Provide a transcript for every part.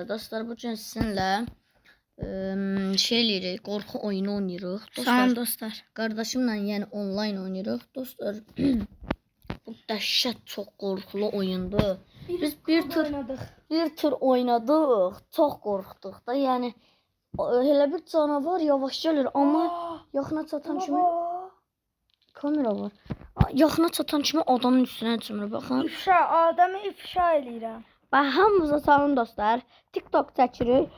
Dostlar bu gün sizinlə şey eləyirik, qorxu oyunu oynayırıq. Salam dostlar. Qardaşımla yəni onlayn oynayırıq. Dostlar bu dəhşət çox qorxulu oyundur. Biz bir tur oynadık. Çox qorxduq da. Yəni elə bir canavar yavaş gəlir, amma yaxına çatan kimi kamera var. Yaxına çatan kimi adamın üstünə cümür. Baxın. Adamı ifşa eləyirəm. Bax hamımıza salam dostlar. TikTok çəkirik.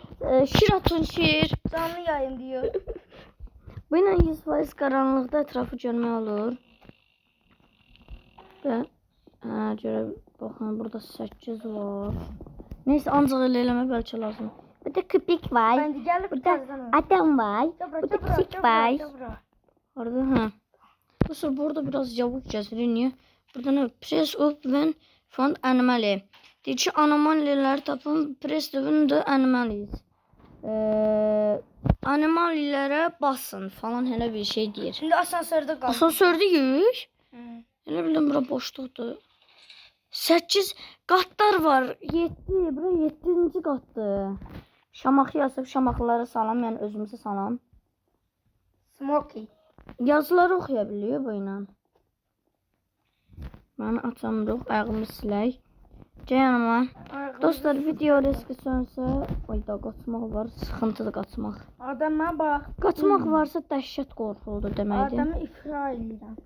Şir atın şir. Canlı yayın diyor. Bu ilə 100% qaranlıqda ətrafı görmək olur. Və görə baxın burada 8 var. Neyse ancaq elə eləmə bəlkə lazım. Burada köpək var. Burada adam var. Burada pişik var. Orada ha. Dostlar burada biraz yavaş gəzirik. Niyə? Burada ne? Press up when found anomaly. Deyir ki anomaliləri tapın. Press up the anomalies. Anomalilərə basın falan elə bir şey deyir. Şimdi asansördə qaldı. Asansördəyik. Elə bildim bura boşluqdur. 8 qatlar var. 7. Bura 7-ci qatdır. Şamaxı yazıb şamaxılara salam. Yəni özümüzə salam. Smokey. Yazıları oxuya biliyor bu ilə. Mən açamırıq. Ayağımı silək. Canıma. Dostlar video riski sönsə, oyda qaçmaq var. Sıxıntıdır qaçmaq. Adama bax. Qaçmaq varsa dəhşət qorxuludur deməkdir. Adamı ifşa eləyirəm.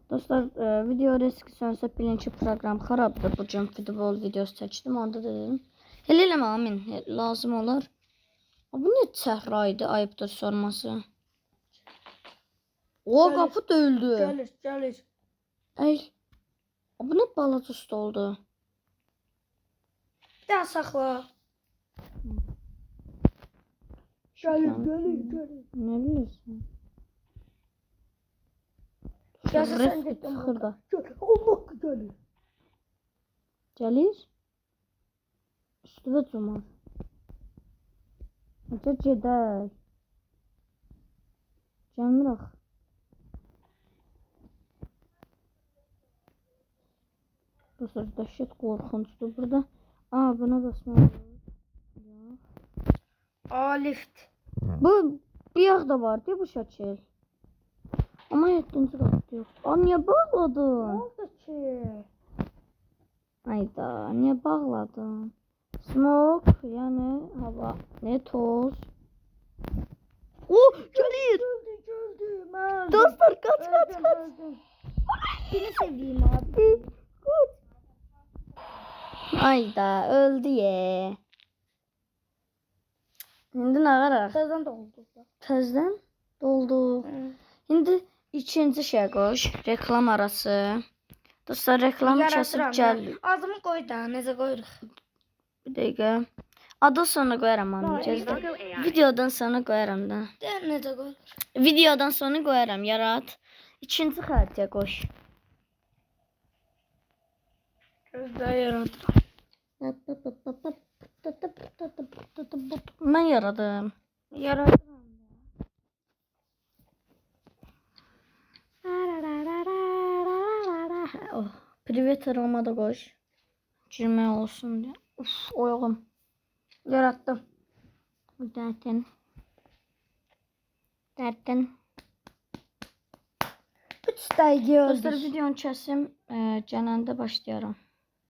Dostlar video riski sönsə bilin ki proqram xarabdır. Bu gün futbol videosu çəkdim. Onda da dedim. Elə eləmə amin. Lazım olar. Bu ne səhraydı ayıbdır sorması. O qapı döyüldü. Gəlir. Ey. Bu ne balaca usta oldu. Bir daha saxla. Gəlir. Ne bilirsin? Yazırsan getdim. Xırda. Allah gəlir. Gəlir. Üstüvə cumar. Necə gedək. Gəlmirək. Dostlar dəhşət qorxunçdur burada. Buna basmalıyıq. Lift. Bu yağ da var diye bu şəkil. Ama 7-ci qatda yox. Niyə bağladın? Ne oldu ki? Ayda, niyə bağladın? Smoke, yəni hava, ne toz. Gəlir. Gördüm. Dostlar kaç. Seni sevdiğim abi. Ayda, öldü ye. İndi nə qaraq? Tezden doldu. Tezdən doldu. İndi ikinci şey qoş, reklam arası. Dostlar reklam kəsib gəlir. Adımı koy da, necə qoyuruq? Bir dəqiqə. Adı sonra qoyaram onu. Videodan sonra qoyaram da. Necə qoyulur? Videodan sonra qoyaram, yarat. İkinci xəritəyə qoş. Gözdə yaradır. Mən yaradım. Yaradıram. Privet aramada qoş. Girmək olsun deyə. Oyğum. Yarattım. Dərdən. 3 dəqiqə Dostlar öldük. videonu kəsim. Gələndə başlayarım.